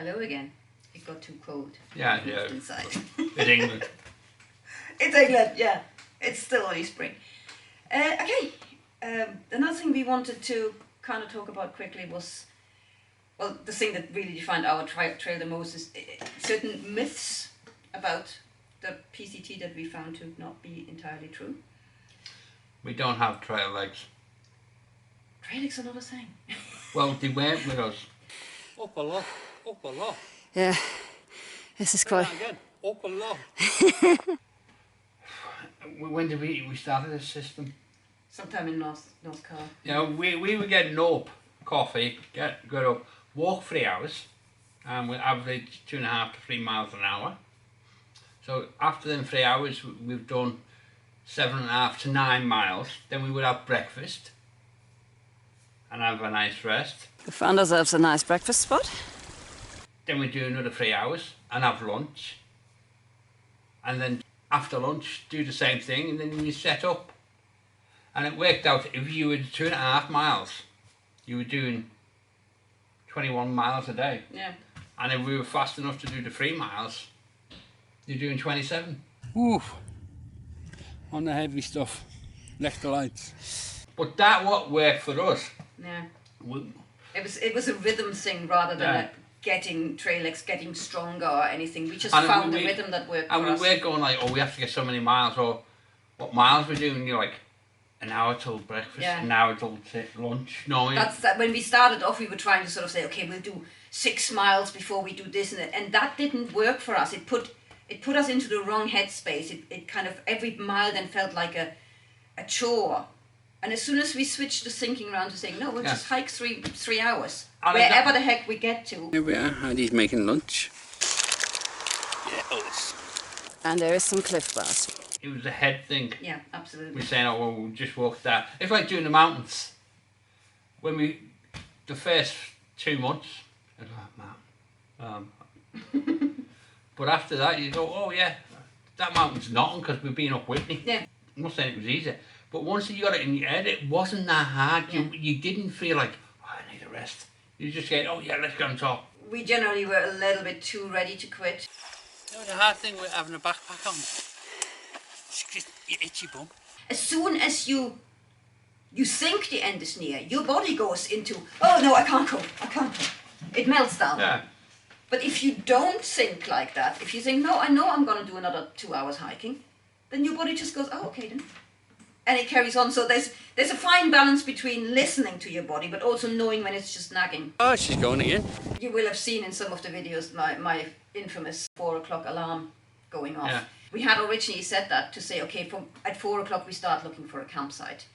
Hello again. It got too cold. Yeah. Inside. It's England. It's England, yeah. It's still only spring. Okay. Another thing we wanted to kind of talk about quickly was, well, the thing that really defined our trail the most is certain myths about the PCT that we found to not be entirely true. We don't have trail legs. Trail legs are not a thing. Well, they weren't with us. Up a lot. Yeah, this is quite... Again, up a lot. When did we started this system? Sometime in North Carolina. You know, we were getting up, coffee, get up, walk 3 hours, and we average 2.5 to 3 miles an hour. So after them 3 hours, we've done 7.5 to 9 miles. Then we would have breakfast and have a nice rest. We found ourselves a nice breakfast spot. Then we do another 3 hours and have lunch. And then after lunch, do the same thing, and then we set up. And it worked out, if you were 2.5 miles, you were doing 21 miles a day. Yeah. And if we were fast enough to do the 3 miles, you're doing 27. Oof. On the heavy stuff. Electrolytes. But that what worked for us. Yeah. We, It was a rhythm thing rather than Yeah. getting trail legs getting stronger or anything. We just And found we- the rhythm that worked and for we us. weren't going like, oh, we have to get so many miles, or what miles we're doing. You're like, an hour till breakfast, Yeah. an hour till lunch. No, That's that. When we started off, we were trying to sort of say, okay, we'll do 6 miles before we do this, and that didn't work for us. It put us into the wrong headspace. It kind of, every mile then felt like a chore. And as soon as we switched the thinking around to saying, no, we'll Yeah. just hike three hours, And wherever the heck we get to. Here we are, and he's making lunch. Yeah, And there is some cliff bars. it was a head thing. Yeah, absolutely. We're saying, oh, well, we'll just walk that. It's like doing the mountains. When the first 2 months, I was like, man. But after that, you go, oh yeah, that mountain's nothing because we've been up Whitney. Yeah. I'm not saying it was easy, but once you got it in your head, it wasn't that hard. Yeah. You didn't feel like, oh, I need a rest. You just get, oh yeah, let's go on top. We generally were a little bit too ready to quit. You know the hard thing with having a backpack on? It's just your itchy bum. As soon as you think the end is near, your body goes into, oh no, I can't go. It melts down. Yeah. But if you don't think like that, if you think, no, I know I'm going to do another 2 hours hiking, then your body just goes, oh, okay then. And it carries on. So there's a fine balance between listening to your body, but also knowing when it's just nagging. Oh, she's going again. You will have seen in some of the videos my infamous 4 o'clock alarm going off. Yeah. We had originally set that to say, okay, at 4 o'clock we start looking for a campsite.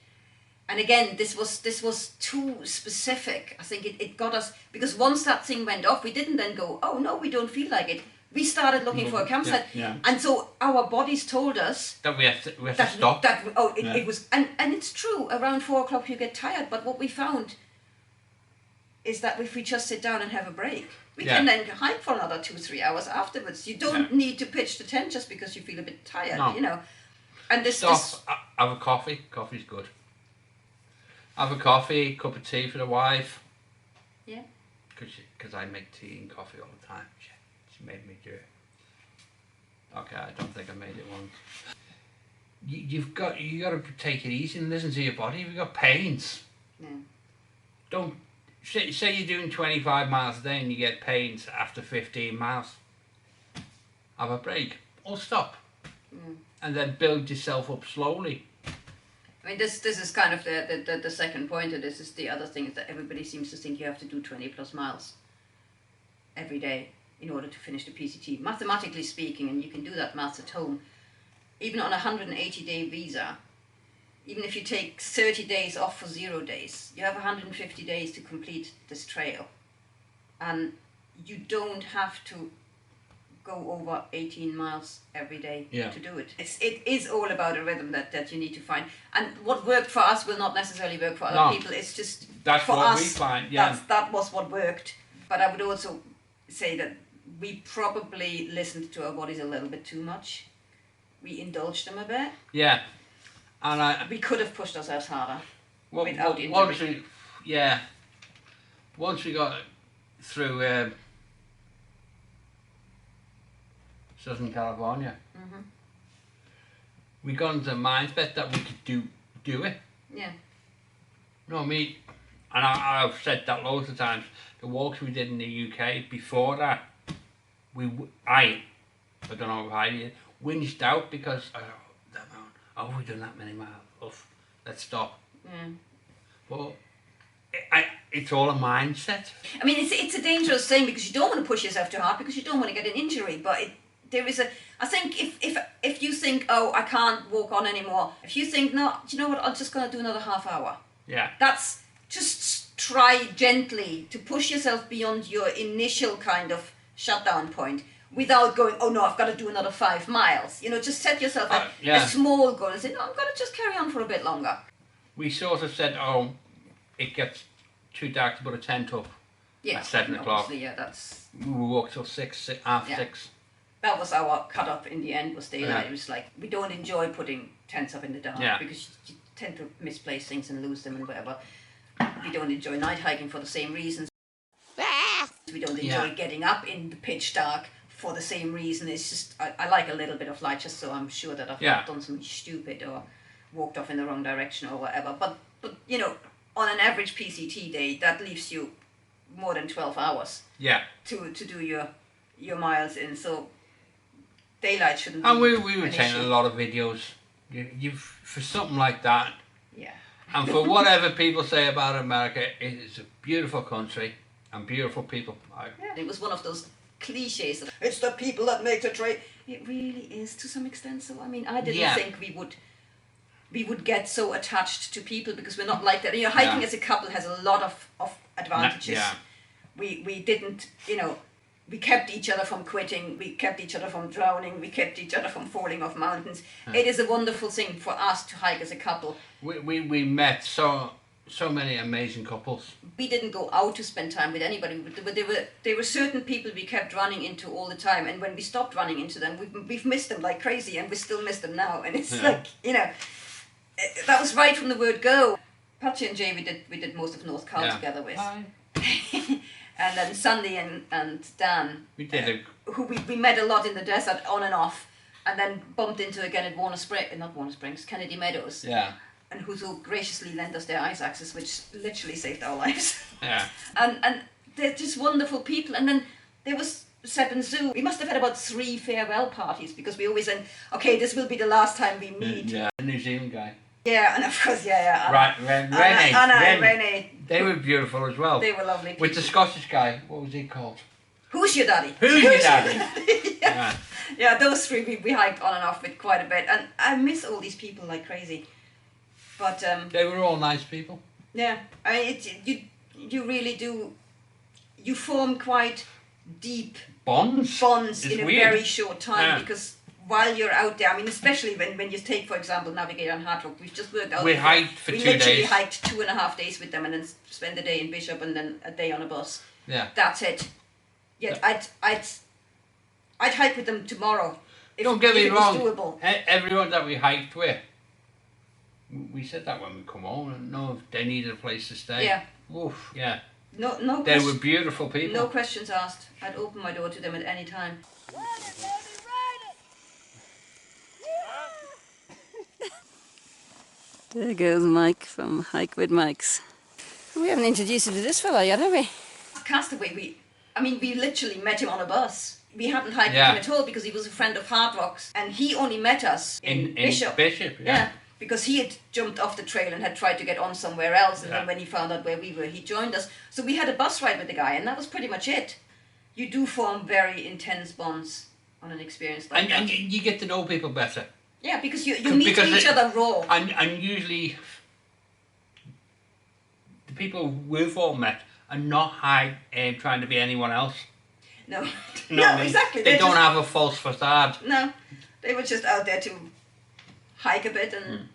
And again, this was too specific. I think it got us, because once that thing went off, we didn't then go, oh no, we don't feel like it. We started looking for a campsite. Yeah. And so our bodies told us That we have to stop. it was, and it's true, around 4 o'clock you get tired, but what we found is that if we just sit down and have a break, we Yeah. can then hike for another 2-3 hours afterwards. You don't need to pitch the tent just because you feel a bit tired, No. you know. And this Have a coffee. Coffee's good. Have a coffee, cup of tea for the wife. Yeah. Because I make tea and coffee all the time. She made me do it. Okay, I don't think I made it once. You got to take it easy and listen to your body. If you've got pains, Yeah. don't say you're doing 25 miles a day and you get pains after 15 miles. Have a break or stop, and then build yourself up slowly. I mean, this is kind of the second point, and this is the other thing, is that everybody seems to think you have to do 20 plus miles every day in order to finish the PCT. Mathematically speaking, and you can do that math at home, even on a 180-day visa, even if you take 30 days off for 0 days, you have 150 days to complete this trail. And you don't have to go over 18 miles every day to do it. It is all about a rhythm that you need to find. And what worked for us will not necessarily work for other people. It's just, That's for what us, we find, yeah. that was what worked. But I would also say that we probably listened to our bodies a little bit too much. We indulged them a bit. Yeah, and We could have pushed ourselves harder without injury. once we got through Southern California. We got into the mindset that we could do it. Yeah. No, me, and I've said that loads of times. The walks we did in the UK before that, I don't know if I did, whinged out because we've done that many miles. Oof, let's stop. Yeah. But it's all a mindset. I mean, it's a dangerous thing because you don't want to push yourself too hard because you don't want to get an injury. But I think if you think, oh, I can't walk on anymore. If you think, no, do you know what? I'm just going to do another half hour. Yeah. That's just try gently to push yourself beyond your initial kind of shutdown point without going, oh no, I've got to do another 5 miles. You know, just set yourself a small goal and say, no, I'm going to just carry on for a bit longer. We sort of said, oh, it gets too dark to put a tent up at 7 o'clock. Yeah, that's... We walked till half 6. That was our cut up in the end, was daylight. It was like, we don't enjoy putting tents up in the dark because you tend to misplace things and lose them and whatever. We don't enjoy night hiking for the same reasons. We don't enjoy getting up in the pitch dark for the same reason. It's just, I like a little bit of light just so I'm sure that I've not done something stupid or walked off in the wrong direction or whatever. But you know, on an average PCT day, that leaves you more than 12 hours to do your miles in. So daylight shouldn't be. And we were taking a lot of videos. You for something like that. Yeah. And for whatever people say about America, it is a beautiful country and beautiful people. It was one of those cliches that it's the people that make the trade. It really is to some extent. So I mean, I didn't think we would get so attached to people because we're not like that. You know, hiking as a couple has a lot of advantages. We didn't, you know, we kept each other from quitting, we kept each other from drowning, we kept each other from falling off mountains. It is a wonderful thing for us to hike as a couple. We met so many amazing couples. We didn't go out to spend time with anybody, but there were certain people we kept running into all the time, and when we stopped running into them, we've missed them like crazy, and we still miss them now. And it's like, you know, that was right from the word go. Patty and Jay we did most of North Cal together with. And then Sandy and Dan, we did who we met a lot in the desert on and off, and then bumped into again at not Warner Springs, Kennedy Meadows. Yeah. And who so graciously lent us their ice axes, which literally saved our lives. Yeah. And they're just wonderful people. And then there was Seb and Zoo. We must have had about 3 farewell parties because we always said, okay, this will be the last time we meet. Yeah, the New Zealand guy. Yeah, and of course, Rene. They were beautiful as well. They were lovely people. With the Scottish guy, what was he called? Who's your daddy? Who's your daddy? Yeah, those 3 we hiked on and off with quite a bit. And I miss all these people like crazy. But they were all nice people. Yeah, I mean, you really do. You form quite deep bonds in a very short time because while you're out there, I mean, especially when you take, for example, Navigate on Hard Rock, we've just worked out. We hiked for 2 days. We literally hiked 2.5 days with them, and then spend a day in Bishop, and then a day on a bus. Yeah, that's it. Yeah, I'd hike with them tomorrow. Don't get me wrong. Doable. Everyone that we hiked with. We said that when we come home, and no, they needed a place to stay. Yeah. Oof, yeah. No. They were beautiful people. No questions asked. I'd open my door to them at any time. There goes Mike from Hike with Mike's. We haven't introduced you to this fella yet, have we? Castaway, we literally met him on a bus. We hadn't hiked with him at all because he was a friend of Hard Rock's, and he only met us in Bishop. Yeah. Because he had jumped off the trail and had tried to get on somewhere else, and then when he found out where we were, he joined us. So we had a bus ride with the guy, and that was pretty much it. You do form very intense bonds on an experience like that. And you get to know people better. Yeah, because you meet each other raw. And usually, the people we've all met are not trying to be anyone else. No. No, exactly. They don't have a false facade. No, they were just out there to hike a bit and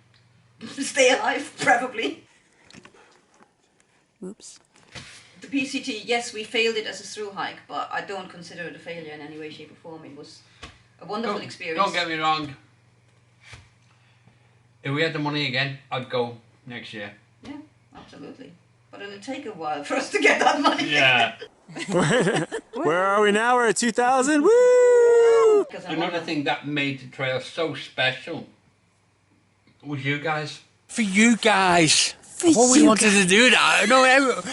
stay alive, probably. Oops. The PCT, yes, we failed it as a through hike, but I don't consider it a failure in any way, shape or form. It was a wonderful experience. Don't get me wrong. If we had the money again, I'd go next year. Yeah, absolutely. But it'll take a while for us to get that money. Yeah. Where are we now? We're at 2000. Woo! Another thing that made the trail so special was you guys. For you guys. I've always wanted to do that. I know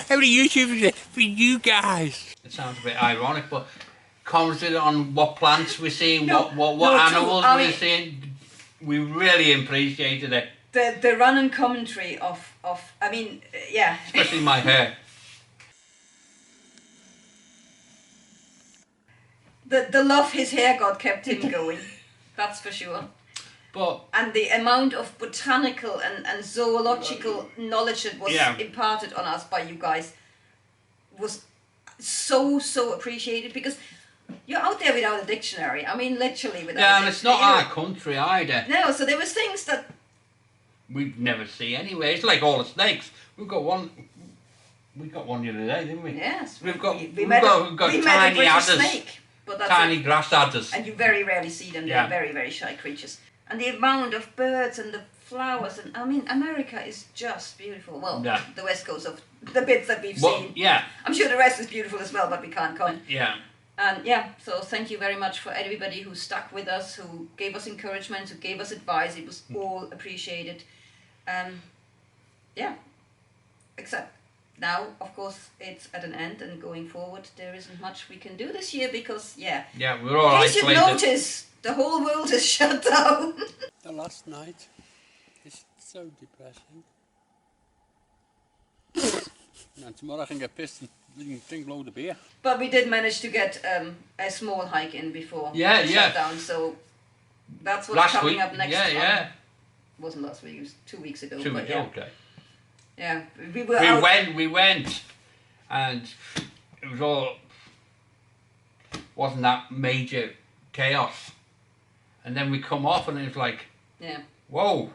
every YouTuber did. For you guys. It sounds a bit ironic, but commented on what plants we're seeing, what true. animals I we're mean, seeing. We really appreciated it. The running commentary of I mean, yeah. Especially my hair. The love his hair got kept him going, that's for sure. But And the amount of botanical and zoological knowledge that was imparted on us by you guys was so appreciated, because you're out there without a dictionary. I mean, literally without. yeah, and it's not our country either. No, so there was things that We'd never see anyway. It's like all the snakes. We got one the other day, didn't we? yes, We've got we met a tiny British adders, snake, but that's tiny it. grass adders. And you very rarely see them. Yeah. They're very shy creatures. And the amount of birds and the flowers, and I mean, America is just beautiful. Well, Yeah. the west coast of the bits that we've Well, seen. yeah, I'm sure the rest is beautiful as well, but we can't comment. yeah. And yeah, so thank you very much for everybody who stuck with us, who gave us encouragement, who gave us advice. It was all appreciated. Yeah, except now, of course, it's at an end, and going forward, there isn't much we can do this year because, yeah, Yeah, we're all in case you've isolated. noticed, the whole world is shut down. The last night is so depressing. And tomorrow I can get pissed and drink a load of beer. But we did manage to get a small hike in before Yeah, the yeah. shutdown, so that's what's Last coming week, up next. yeah. Wasn't last week, it was 2 weeks ago. 2 but weeks, yeah. okay. Yeah, we were out. We went, and it was all, wasn't that major chaos. And then we come off and it was like, Yeah. whoa.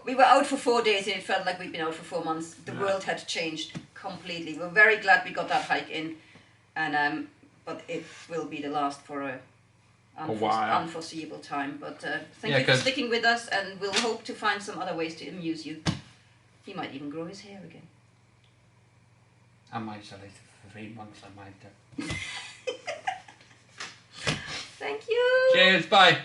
We were out for 4 days and it felt like we'd been out for 4 months. The Yeah. world had changed completely. We're very glad we got that hike in, and but it will be the last for a while. unforeseeable time. But thank Yeah, you for 'cause- sticking with us, and we'll hope to find some other ways to amuse you. He might even grow his hair again. I'm isolated for 3 months, I might do. Thank you. Cheers, bye.